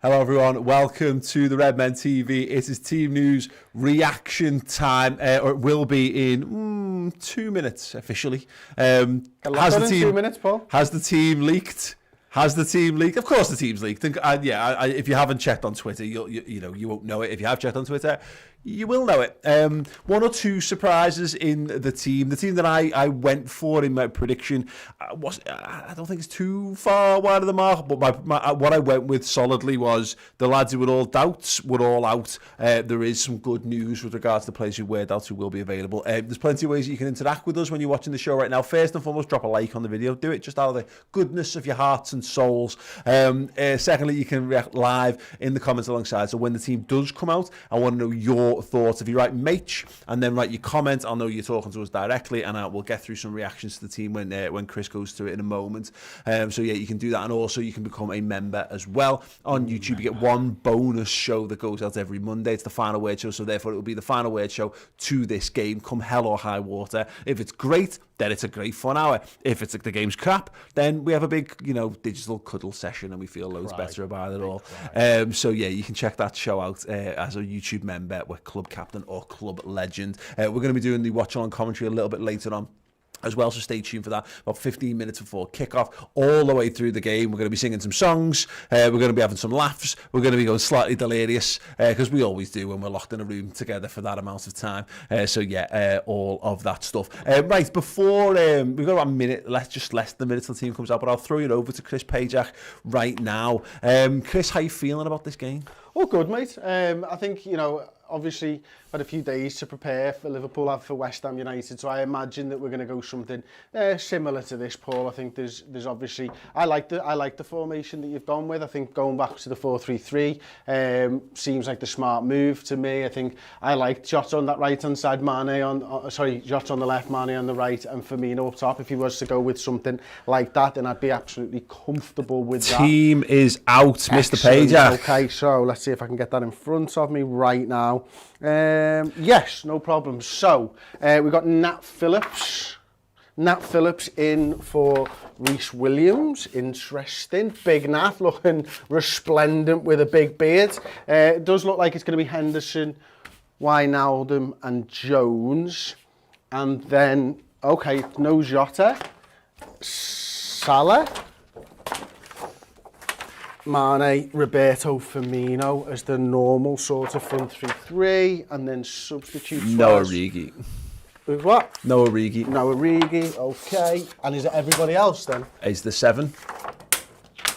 Hello everyone, welcome to the Redmen TV. It is team news reaction time, or it will be in 2 minutes officially. Has the team, 2 minutes, Paul? Has the team leaked? Has the team leaked? Of course the team's leaked. And if you haven't checked on Twitter, you won't know it. If you have checked on Twitter, you will know it. One or two surprises in the team. The team that I went for in my prediction I don't think it's too far wide of the mark, but what I went with solidly was the lads who were all doubts were all out. There is some good news with regards to the players who were doubts who will be available. There's plenty of ways that you can interact with us when you're watching the show right now. First and foremost, drop a like on the video. Do it just out of the goodness of your hearts and souls. Secondly, you can react live in the comments alongside. So when the team does come out, I want to know your thoughts. If you write Mate and then write your comment, I'll know you're talking to us directly, and we'll get through some reactions to the team when Chris goes through it in a moment. So yeah, you can do that, and also you can become a member as well on YouTube. You get one bonus show that goes out every Monday. It's the Final Word show, so therefore it will be the final word show to this game, come hell or high water. If it's great, then it's a great fun hour. If it's the game's crap, then we have a big, digital cuddle session, and we feel loads better about it all. So yeah, you can check that show out as a YouTube member with Club Captain or Club Legend. We're going to be doing the watch-along commentary a little bit later on as well, so stay tuned for that. About 15 minutes before kickoff, all the way through the game, we're going to be singing some songs, we're going to be having some laughs, we're going to be going slightly delirious, because we always do when we're locked in a room together for that amount of time. So yeah, all of that stuff. Right, before we've got about a minute, less than a minute till the team comes out, but I'll throw it over to Chris Pajak right now. Chris, how you feeling about this game? Oh, good, mate. I think, obviously had a few days to prepare for Liverpool, have for West Ham United, so I imagine that we're going to go something similar to this, Paul. I think there's obviously I like the formation that you've gone with. I think going back to the 4-3-3 seems like the smart move to me. I think I like Jota on that right hand side, Jota on the left, Mane on the right, and Firmino up top. If he was to go with something like that, then I'd be absolutely comfortable with that. Team is out, Mr. Pajak. Okay, so let's see if I can get that in front of me right now. Yes, no problem. So we've got Nat Phillips in for Reece Williams. Interesting. Big Nat, looking resplendent with a big beard. It does look like it's going to be Henderson, Wijnaldum and Jones. And then, okay, no Jota. Salah, Mane, Roberto, Firmino as the normal sort of front 3-3, and then substitutes. No Origi. With what? No Origi. No Origi, okay. And is it everybody else then? Is the 7?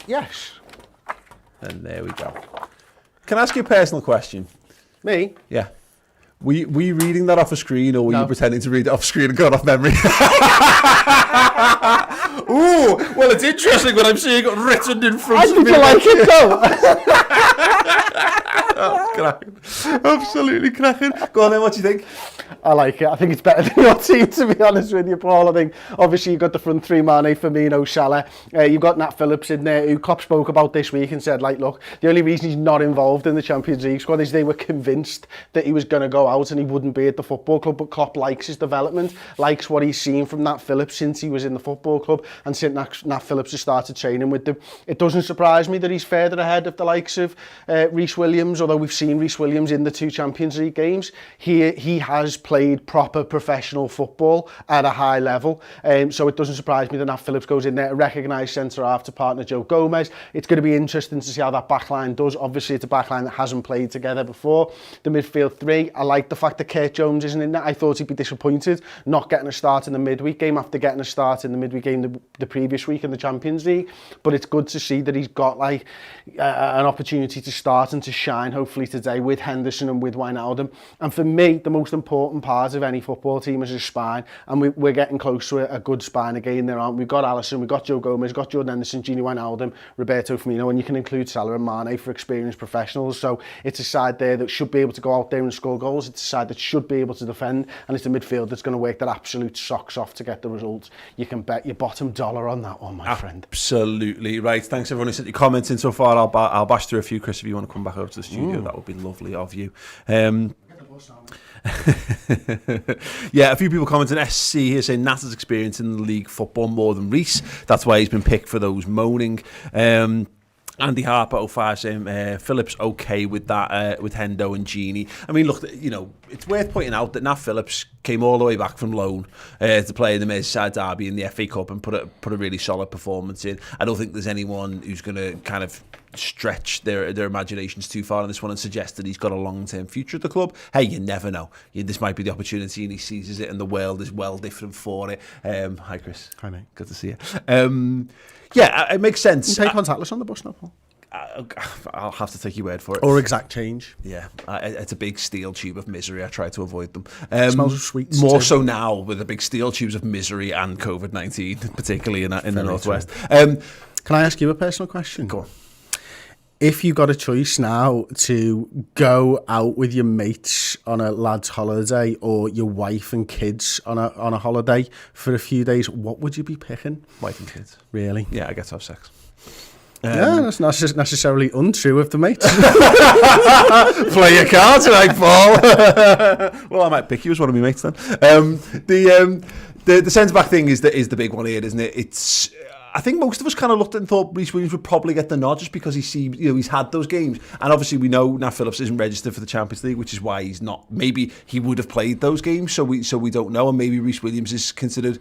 Yes. And there we go. Can I ask you a personal question? Me? Yeah. Were you reading that off a screen, or were you pretending to read it off screen and going off memory? Ooh, well, it's interesting when I'm seeing it written in front of me. Did you like it though? Oh, cracking. Absolutely cracking. Go on then, what do you think? I like it. I think it's better than your team, to be honest with you, Paul. I think, obviously, you've got the front three, Mane, Firmino, Salah. You've got Nat Phillips in there, who Klopp spoke about this week and said, look, the only reason he's not involved in the Champions League squad is they were convinced that he was going to go out and he wouldn't be at the football club. But Klopp likes his development, likes what he's seen from Nat Phillips since he was in the football club and since Nat Phillips has started training with them. It doesn't surprise me that he's further ahead of the likes of Reece Williams, although we've seen Reece Williams in the 2 Champions League games. He has played proper professional football at a high level, so it doesn't surprise me that Nat Phillips goes in there, a recognised centre-half to partner Joe Gomez. It's going to be interesting to see how that backline does. Obviously, it's a backline that hasn't played together before. The midfield 3, I like the fact that Kurt Jones isn't in there. I thought he'd be disappointed not getting a start in the midweek game after getting a start in the midweek game the previous week in the Champions League, but it's good to see that he's got an opportunity to start and to shine hopefully today with Henderson and with Wijnaldum. And for me, the most important part of any football team is a spine, and we're getting close to a good spine again there, aren't we? We've got Alisson, we've got Joe Gomez, we've got Jordan Henderson, Gini Wijnaldum, Roberto Firmino, and you can include Salah and Mane for experienced professionals. So it's a side there that should be able to go out there and score goals. It's a side that should be able to defend, and it's a midfield that's going to work their absolute socks off to get the results. You can bet your bottom dollar on that one, my friend. Absolutely right. Thanks everyone who sent your comments in so far. I'll bash through a few, Chris, if you want to come back over to the studio. That would be lovely of you. Yeah, a few people commenting. SC here saying Nata's experience in the league football more than Reece. That's why he's been picked for those moaning. Andy Harper 05 saying Phillips okay with that with Hendo and Gini. I mean, look, it's worth pointing out that Nat Phillips came all the way back from loan to play in the Merseyside derby in the FA Cup and put a really solid performance in. I don't think there's anyone who's going to kind of stretch their imaginations too far on this one and suggest that he's got a long-term future at the club. Hey, you never know. This might be the opportunity and he seizes it, and the world is well different for it. Hi, Chris. Hi, mate. Good to see you. Yeah, it makes sense. You take contactless on the bus now, Paul? I'll have to take your word for it. Or exact change. Yeah, it's a big steel tube of misery. I try to avoid them. Smells of sweets. More too. so now with the big steel tubes of misery and COVID-19, particularly in the Northwest. Can I ask you a personal question? Go on. If you got a choice now to go out with your mates on a lad's holiday or your wife and kids on a holiday for a few days, what would you be picking? Wife and kids. Really? Yeah, I get to have sex. Yeah, that's not necessarily untrue of the mates. Play your card tonight, Paul. Well, I might pick you as one of my mates then. The centre-back thing is the big one here, isn't it? I think most of us kind of looked and thought Rhys Williams would probably get the nod just because he's had those games, and obviously we know Nat Phillips isn't registered for the Champions League, which is why he's not. Maybe he would have played those games, so we don't know, and maybe Rhys Williams is considered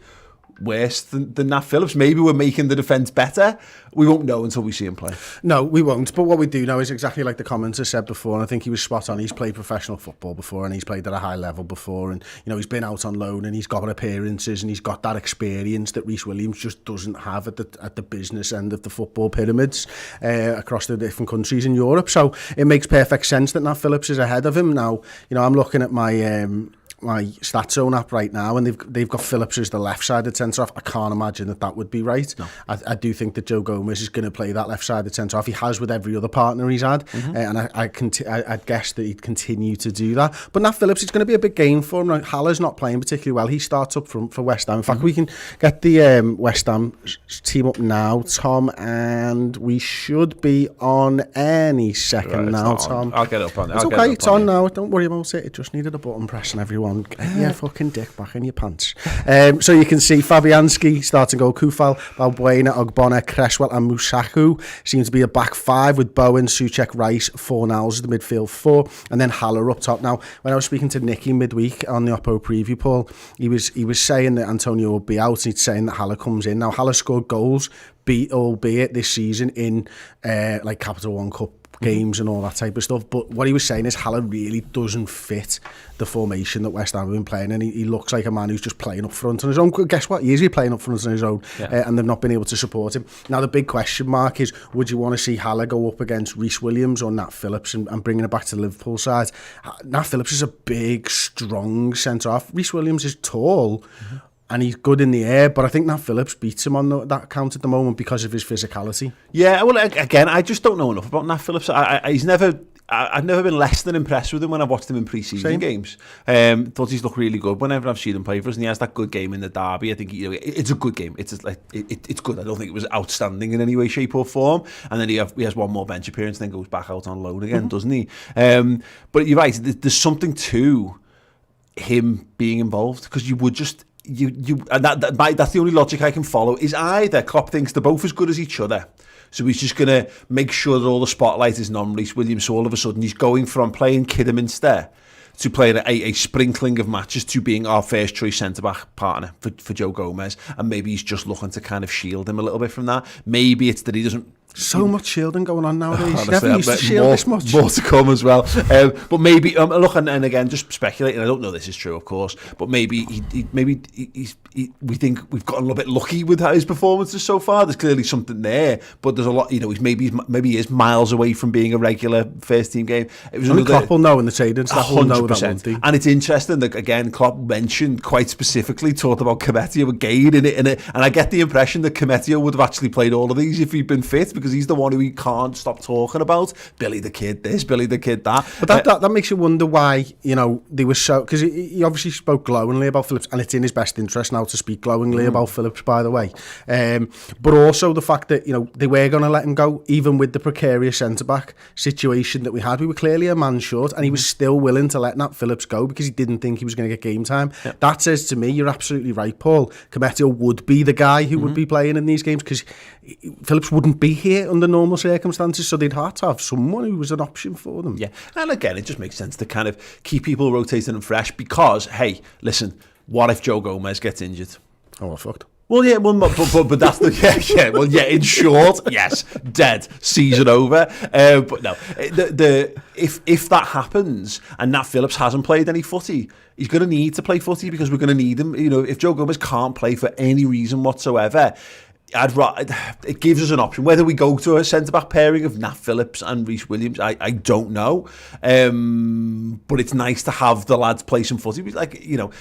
worse than Nat Phillips. Maybe we're making the defence better. We won't know until we see him play. No, we won't. But what we do know is exactly like the commenter said before, and I think he was spot on. He's played professional football before, and he's played at a high level before, and he's been out on loan, and he's got appearances, and he's got that experience that Rhys Williams just doesn't have at the business end of the football pyramids across the different countries in Europe. So it makes perfect sense that Nat Phillips is ahead of him now. I'm looking at my stats zone app right now, and they've got Phillips as the left-sided centre-half. I can't imagine that would be right. No. I do think that Joe Gomez is going to play that left-sided centre-half. He has with every other partner he's had, and I'd guess that he'd continue to do that. But Nat Phillips, it's going to be a big game for him. Like, Haller's not playing particularly well. He starts up for West Ham. In fact, we can get the West Ham team up now, Tom, and we should be on any second now, Tom. I'll get it up on. It's okay, it's on now. Don't worry about it. It just needed a button press and everyone. Get your fucking dick back in your pants. So you can see Fabianski starting goal, Kufal, Balbuena, Ogbonna, Cresswell and Musaku seem to be a back five with Bowen, Souček, Rice, Fornals as the midfield four, and then Haller up top. Now, when I was speaking to Nicky midweek on the Oppo preview, Paul, he was saying that Antonio will be out, and he's saying that Haller comes in. Now, Haller scored goals, albeit this season in like Capital One Cup games and all that type of stuff, but what he was saying is Haller really doesn't fit the formation that West Ham have been playing, and he looks like a man who's just playing up front on his own. Guess what? He is playing up front on his own, and they've not been able to support him. Now the big question mark is, would you want to see Haller go up against Rhys Williams or Nat Phillips and bringing it back to the Liverpool side? Nat Phillips is a big, strong centre-half. Rhys Williams is tall, and he's good in the air, but I think Nat Phillips beats him on that count at the moment because of his physicality. Yeah, well, again, I just don't know enough about Nat Phillips. I've never been less than impressed with him when I've watched him in pre-season games. Thought he's looked really good whenever I've seen him play for us, and he has that good game in the derby. I think it's a good game. It's good. I don't think it was outstanding in any way, shape or form. And then he has one more bench appearance, and then goes back out on loan again, doesn't he? But you're right. There's something to him being involved, because you would just. And that's the only logic I can follow, is either Klopp thinks they're both as good as each other, so he's just going to make sure that all the spotlight is on Rhys Williams, so all of a sudden he's going from playing Kidderminster to playing a sprinkling of matches to being our first choice centre-back partner for Joe Gomez, and maybe he's just looking to kind of shield him a little bit from that. Maybe it's that he doesn't. So much shielding going on nowadays. Honestly, never used to shield this much. More to come as well. But maybe, look, and again, just speculating. I don't know this is true, of course, but maybe we think we've gotten a little bit lucky with his performances so far. There's clearly something there, but there's a lot. He's maybe he is miles away from being a regular first team game. It was only Klopp will know in the trading staff will know that, won't he? And it's interesting that again, Klopp mentioned quite specifically, talked about Kemetio again in it, and I get the impression that Kemetio would have actually played all of these if he'd been fit, because he's the one who he can't stop talking about. Billy the Kid this, Billy the Kid that. But that makes you wonder why, they were so... Because he obviously spoke glowingly about Phillips, and it's in his best interest now to speak glowingly about Phillips, by the way. But also the fact that, they were going to let him go, even with the precarious centre-back situation that we had. We were clearly a man short, and he was still willing to let Nat Phillips go because he didn't think he was going to get game time. Yep. That says to me, you're absolutely right, Paul. Kemetio would be the guy who would be playing in these games, because Phillips wouldn't be here here under normal circumstances, so they'd have to have someone who was an option for them. Yeah, and again, it just makes sense to kind of keep people rotating and fresh because, hey, listen, what if Joe Gomez gets injured? Oh, well, fucked. Well, yeah, well, but that's the Well, yeah. In short, yes, dead, season over. But no, if that happens and Nat Phillips hasn't played any footy, he's going to need to play footy because we're going to need him. You know, if Joe Gomez can't play for any reason whatsoever, it gives us an option. Whether we go to a centre-back pairing of Nat Phillips and Reece Williams, I don't know. But it's nice to have the lads play some footy. Like, you know,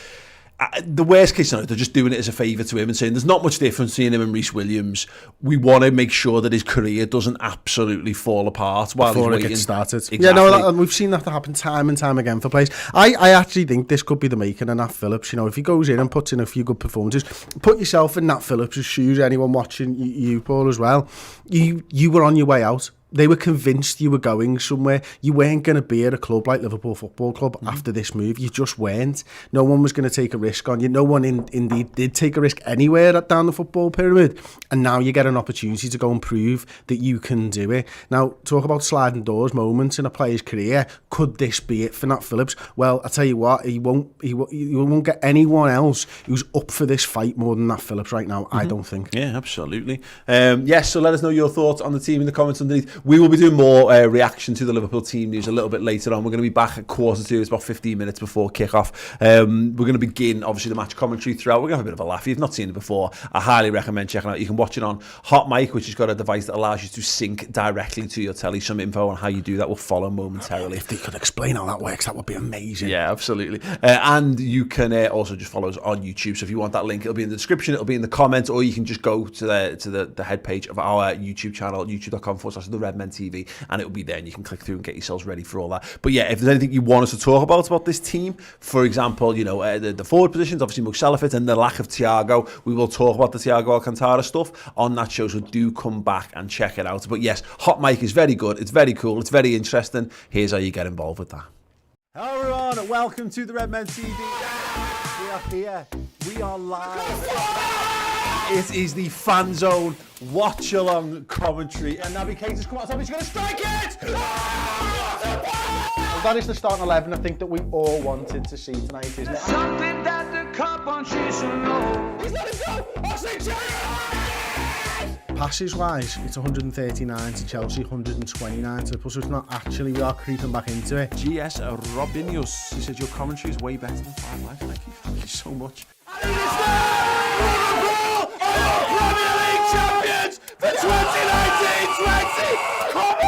the worst case scenario, they're just doing it as a favour to him and saying there's not much difference between him and Reece Williams. We want to make sure that his career doesn't absolutely fall apart while before he's it waiting. Gets started. Exactly. Yeah, no, we've seen that happen time and time again for players. I actually think this could be the making of Nat Phillips. You know, if he goes in and puts in a few good performances, put yourself in Nat Phillips' shoes. Anyone watching you, Paul, as well. You were on your way out. They were convinced you were going somewhere. You weren't going to be at a club like Liverpool Football Club after this move. You just weren't. No one was going to take a risk on you. No one indeed did take a risk anywhere down the football pyramid. And now you get an opportunity to go and prove that you can do it. Now, talk about sliding doors moments in a player's career. Could this be it for Nat Phillips? Well, I tell you what, you won't get anyone else who's up for this fight more than Nat Phillips right now, I don't think. Yeah, absolutely. Yes, so let us know your thoughts on the team in the comments underneath. We will be doing more reaction to the Liverpool team news a little bit later on. We're going to be back at 1:45. It's about 15 minutes before kick-off. We're going to begin, obviously, the match commentary throughout. We're going to have a bit of a laugh. If you've not seen it before, I highly recommend checking it out. You can watch it on Hot Mic, which has got a device that allows you to sync directly to your telly. Some info on how you do that will follow momentarily. If they could explain how that works, that would be amazing. Yeah, absolutely. And you can also just follow us on YouTube. So if you want that link, it'll be in the description, it'll be in the comments, or you can just go to the head page of our YouTube channel, youtube.com/the Redmen TV, and it'll be there and you can click through and get yourselves ready for all that. But yeah, if there's anything you want us to talk about this team, for example, you know, the forward positions, obviously Mo Salah fit and the lack of Thiago, we will talk about the Thiago Alcantara stuff on that show, so do come back and check it out. But yes, Hot Mic is very good, it's very cool, it's very interesting. Here's how you get involved with that. Hello everyone, welcome to the Redmen TV. We are here, we are live. It is the Fan Zone watch along commentary, and Naby Keita's come out, he's going to strike it! Well, that is the starting 11 I think that we all wanted to see tonight, isn't it? Something that the cup on should know. He's let him go! Passes wise, it's 139 to Chelsea, 129 to Liverpool, so it's not actually, we are creeping back into it. GS Robinius, he said your commentary is way better than 5 Live. Thank you so much. And it is Liverpool are Premier League champions for 2019-20. Come on!